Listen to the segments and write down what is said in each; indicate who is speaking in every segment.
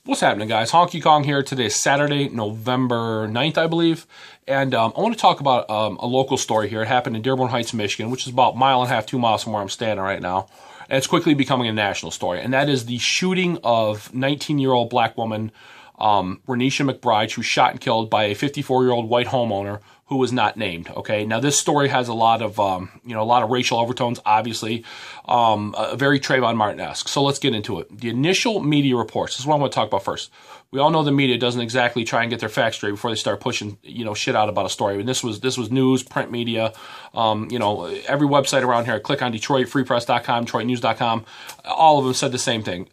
Speaker 1: What's happening, guys? Honky Kong here. Today is Saturday, November 9th, I believe. And I want to talk about a local story here. It happened in Dearborn Heights, Michigan, which is about a mile and a half, 2 miles from where I'm standing right now. And it's quickly becoming a national story. And that is the shooting of 19-year-old black woman, Renisha McBride. She was shot and killed by a 54-year-old white homeowner who was not named. Okay, now this story has a lot of a lot of racial overtones, obviously, very Trayvon Martin-esque. So let's get into it. The initial media reports. This is what I want to talk about first. We all know the media doesn't exactly try and get their facts straight before they start pushing shit out about a story. And this was news, print media, every website around here. Click on Detroit, freepress.com, DetroitNews.com. All of them said the same thing.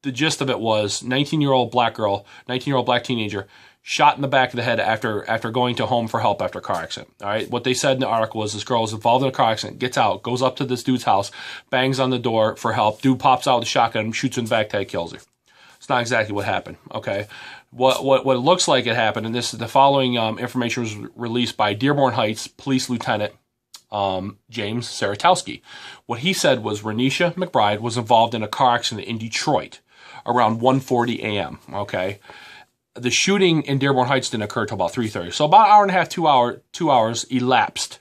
Speaker 1: The gist of it was 19-year-old black teenager, shot in the back of the head after going to home for help after a car accident. All right. What they said in the article was this girl is involved in a car accident, gets out, goes up to this dude's house, bangs on the door for help. Dude pops out with a shotgun, shoots in the back of the head, kills her. It's not exactly what happened. Okay. What it looks like it happened, and this is the following information was released by Dearborn Heights Police Lieutenant James Saratowski. What he said was Renisha McBride was involved in a car accident in Detroit around 1:40 a.m. Okay. The shooting in Dearborn Heights didn't occur until about 3:30. So about an hour and a half, 2 hours elapsed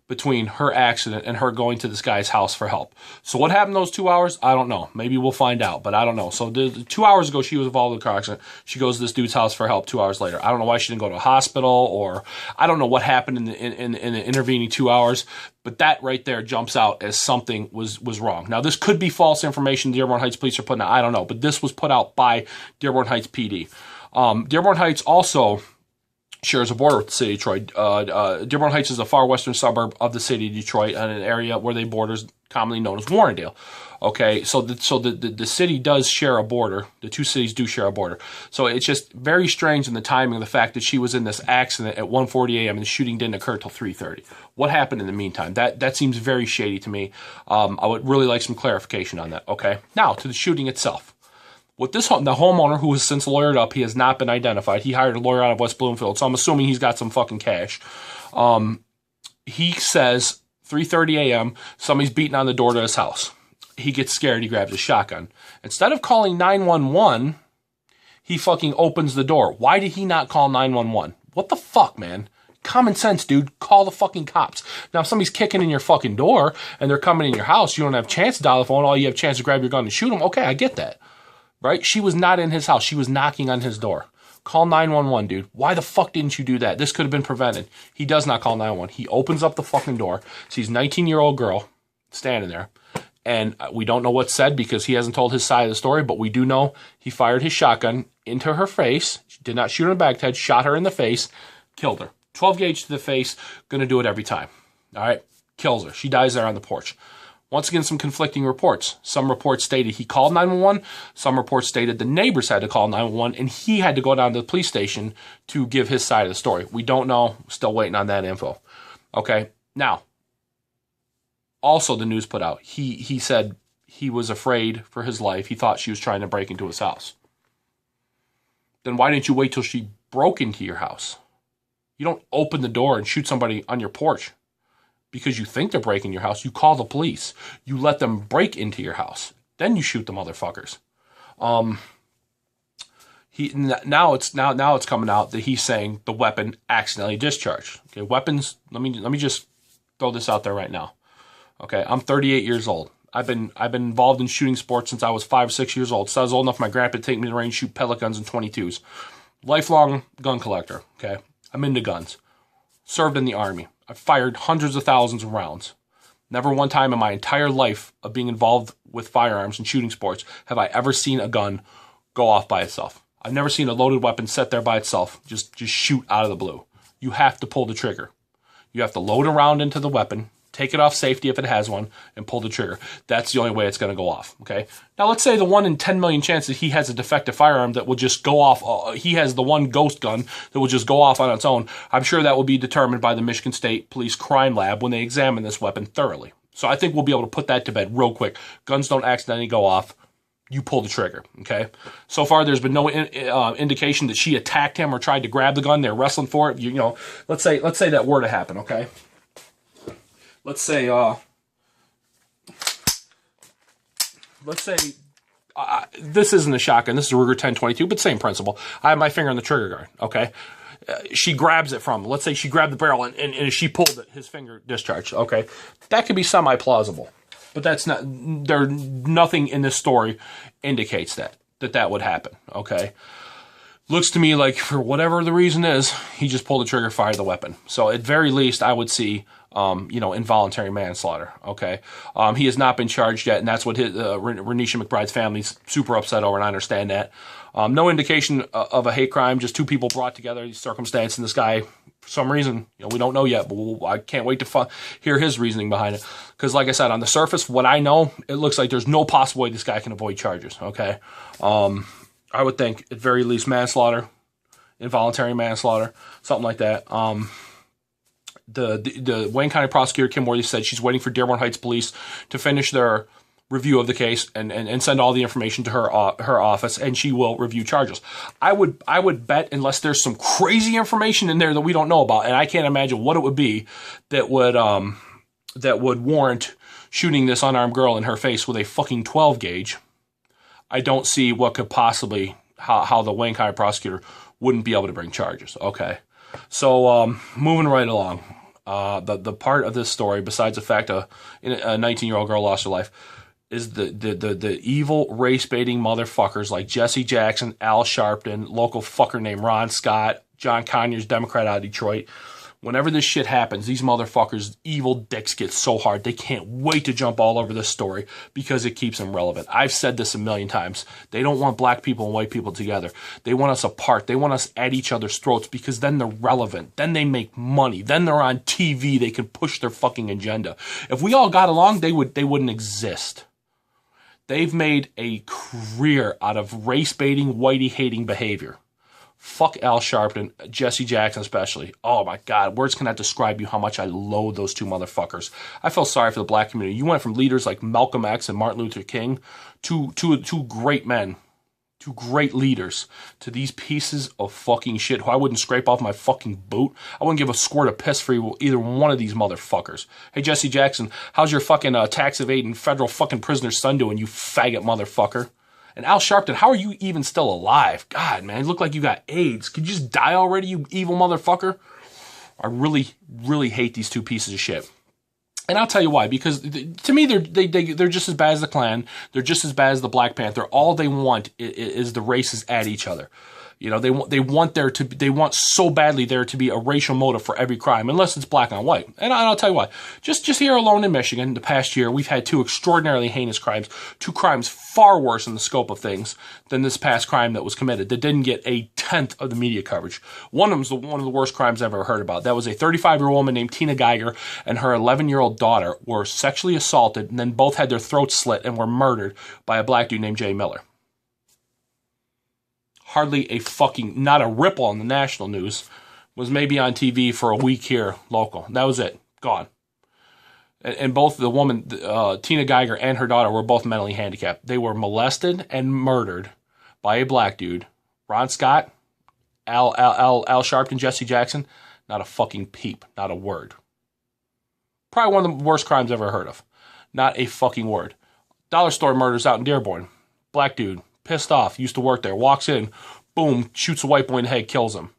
Speaker 1: between her accident and her going to this guy's house for help. So what happened those 2 hours? I don't know. Maybe we'll find out, but I don't know. So the 2 hours ago, she was involved in a car accident. She goes to this dude's house for help 2 hours later. I don't know why she didn't go to a hospital, or I don't know what happened in the intervening 2 hours, but that right there jumps out as something was wrong. Now, this could be false information Dearborn Heights police are putting out. I don't know, but this was put out by Dearborn Heights PD. Dearborn Heights also shares a border with the city of Detroit. Dearborn Heights is a far western suburb of the city of Detroit, in an area where they borders commonly known as Warrendale. Okay, so the city does share a border. The two cities do share a border. So it's just very strange in the timing of the fact that she was in this accident at 1:40 a.m. and the shooting didn't occur until 3:30. What happened in the meantime? That seems very shady to me. I would really like some clarification on that. Okay, now to the shooting itself. With the homeowner, who has since lawyered up, he has not been identified. He hired a lawyer out of West Bloomfield, so I'm assuming he's got some fucking cash. He says 3:30 a.m., somebody's beating on the door to his house. He gets scared. He grabs a shotgun. Instead of calling 911, he fucking opens the door. Why did he not call 911? What the fuck, man? Common sense, dude. Call the fucking cops. Now, if somebody's kicking in your fucking door and they're coming in your house, you don't have a chance to dial the phone. All you have a chance to grab your gun and shoot them. Okay, I get that. Right? She was not in his house. She was knocking on his door. Call 911, dude. Why the fuck didn't you do that? This could have been prevented. He does not call 911. He opens up the fucking door, sees 19-year-old girl standing there, and we don't know what's said because he hasn't told his side of the story, but we do know he fired his shotgun into her face. She did not shoot her in the back of the head, shot her in the face, killed her. 12 gauge to the face, gonna do it every time. All right? Kills her. She dies there on the porch. Once again, some conflicting reports. Some reports stated he called 911. Some reports stated the neighbors had to call 911, and he had to go down to the police station to give his side of the story. We don't know. Still waiting on that info. Okay. Now, also the news put out. He said he was afraid for his life. He thought she was trying to break into his house. Then why didn't you wait till she broke into your house? You don't open the door and shoot somebody on your porch because you think they're breaking your house. You call the police. You let them break into your house. Then you shoot the motherfuckers. Now it's coming out that he's saying the weapon accidentally discharged. Okay, weapons. Let me just throw this out there right now. Okay, I'm 38 years old. I've been involved in shooting sports since I was 5 or 6 years old. So I was old enough for my grandpa to take me to the range, shoot pellet guns and 22s. Lifelong gun collector. Okay, I'm into guns. Served in the Army. I've fired hundreds of thousands of rounds. Never one time in my entire life of being involved with firearms and shooting sports have I ever seen a gun go off by itself. I've never seen a loaded weapon sit there by itself, just shoot out of the blue. You have to pull the trigger. You have to load a round into the weapon, take it off safety if it has one, and pull the trigger. That's the only way it's going to go off, okay? Now, let's say the 1 in 10 million chance that he has a defective firearm that will just go off. He has the one ghost gun that will just go off on its own. I'm sure that will be determined by the Michigan State Police Crime Lab when they examine this weapon thoroughly. So I think we'll be able to put that to bed real quick. Guns don't accidentally go off. You pull the trigger, okay? So far, there's been no indication that she attacked him or tried to grab the gun. They're wrestling for it. Let's say that were to happen, okay? Let's say this isn't a shotgun. This is a Ruger 1022, but same principle. I have my finger on the trigger guard, okay? She grabs it from him. Let's say she grabbed the barrel and as she pulled it, his finger discharged, okay? That could be semi-plausible, but that's not, nothing in this story indicates that would happen, okay? Looks to me like for whatever the reason is, he just pulled the trigger, fired the weapon. So at very least, I would see, involuntary manslaughter. Okay, he has not been charged yet, and that's what Renisha McBride's family's super upset over, and I understand that. No indication of a hate crime, just two people brought together, these circumstance, and this guy, for some reason, we don't know yet, but I can't wait to hear his reasoning behind it. Because, like I said, on the surface, what I know, it looks like there's no possible way this guy can avoid charges. Okay. I would think at very least manslaughter, involuntary manslaughter, something like that. The Wayne County prosecutor, Kim Worthy, said she's waiting for Dearborn Heights Police to finish their review of the case and send all the information to her office, and she will review charges. I would bet, unless there's some crazy information in there that we don't know about, and I can't imagine what it would be that would warrant shooting this unarmed girl in her face with a fucking 12 gauge. I don't see what could possibly, how the Wayne County prosecutor wouldn't be able to bring charges. Okay. So, moving right along, the part of this story, besides the fact a 19-year-old girl lost her life, is the evil race-baiting motherfuckers like Jesse Jackson, Al Sharpton, local fucker named Ron Scott, John Conyers, Democrat out of Detroit. Whenever this shit happens, these motherfuckers, evil dicks, get so hard. They can't wait to jump all over this story because it keeps them relevant. I've said this a million times. They don't want black people and white people together. They want us apart. They want us at each other's throats because then they're relevant. Then they make money. Then they're on TV. They can push their fucking agenda. If we all got along, they wouldn't exist. They've made a career out of race-baiting, whitey-hating behavior. Fuck Al Sharpton, Jesse Jackson especially. Oh my God, words cannot describe you how much I loathe those two motherfuckers. I feel sorry for the black community. You went from leaders like Malcolm X and Martin Luther King to great men, to great leaders, to these pieces of fucking shit who I wouldn't scrape off my fucking boot. I wouldn't give a squirt of piss for either one of these motherfuckers. Hey, Jesse Jackson, how's your fucking tax evading federal fucking prisoner's son doing, you faggot motherfucker? And Al Sharpton, how are you even still alive? God, man, you look like you got AIDS. Could you just die already, you evil motherfucker? I really, really hate these two pieces of shit. And I'll tell you why. Because to me, they're just as bad as the Klan. They're just as bad as the Black Panther. All they want is the races at each other. You know, they want so badly there to be a racial motive for every crime, unless it's black on white. And I'll tell you why. Just here alone in Michigan, the past year, we've had two extraordinarily heinous crimes, two crimes far worse in the scope of things than this past crime that was committed, that didn't get a tenth of the media coverage. One of them was one of the worst crimes I've ever heard about. That was a 35-year-old woman named Tina Geiger and her 11-year-old daughter were sexually assaulted, and then both had their throats slit and were murdered by a black dude named Jay Miller. Hardly a fucking, not a ripple on the national news, was maybe on TV for a week here, local. That was it. Gone. And both the woman, Tina Geiger, and her daughter were both mentally handicapped. They were molested and murdered by a black dude. Ron Scott, Al Sharpton, Jesse Jackson, not a fucking peep, not a word. Probably one of the worst crimes I've ever heard of. Not a fucking word. Dollar store murders out in Dearborn. Black dude. Pissed off, used to work there, walks in, boom, shoots a white boy in the head, kills him.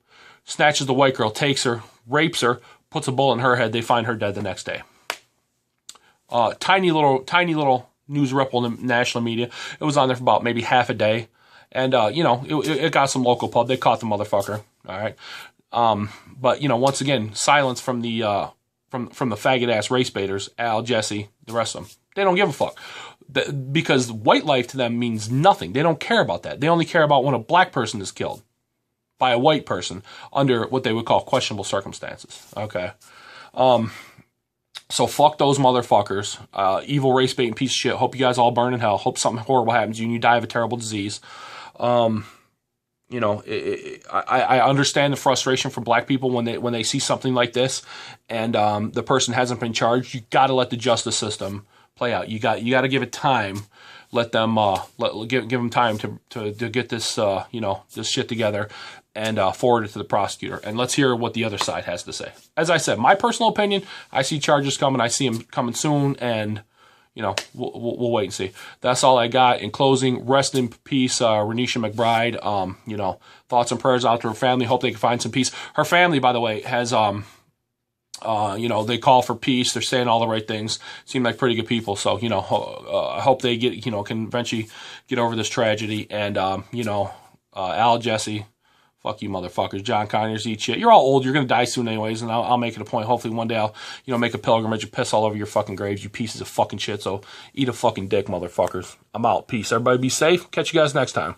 Speaker 1: Snatches the white girl, takes her, rapes her, puts a bullet in her head, they find her dead the next day. Tiny little news ripple in the national media. It was on there for about maybe half a day. And, it got some local pub. They caught the motherfucker. All right. But, once again, silence from the faggot-ass race baiters, Al, Jesse, the rest of them. They don't give a fuck. Because white life to them means nothing. They don't care about that. They only care about when a black person is killed by a white person under what they would call questionable circumstances. Okay. So fuck those motherfuckers. Evil race baiting piece of shit. Hope you guys all burn in hell. Hope something horrible happens to you and you die of a terrible disease. I understand the frustration from black people when they see something like this and the person hasn't been charged. You got to let the justice system play out. You got to give it time. Let them give them time to get this this shit together and forward it to the prosecutor. And let's hear what the other side has to say. As I said, my personal opinion, I see charges coming. I see them coming soon, and you know, we'll wait and see. That's all I got. In closing, rest in peace, Renisha McBride. You know, thoughts and prayers out to her family. Hope they can find some peace. Her family, by the way, has you know, they call for peace. They're saying all the right things. Seem like pretty good people. So, you know, I hope they get, you know, can eventually get over this tragedy. And, you know, Al, Jesse, fuck you motherfuckers. John Conyers, eat shit. You're all old. You're going to die soon anyways. And I'll make it a point. Hopefully one day I'll, you know, make a pilgrimage and piss all over your fucking graves, you pieces of fucking shit. So eat a fucking dick, motherfuckers. I'm out. Peace. Everybody be safe. Catch you guys next time.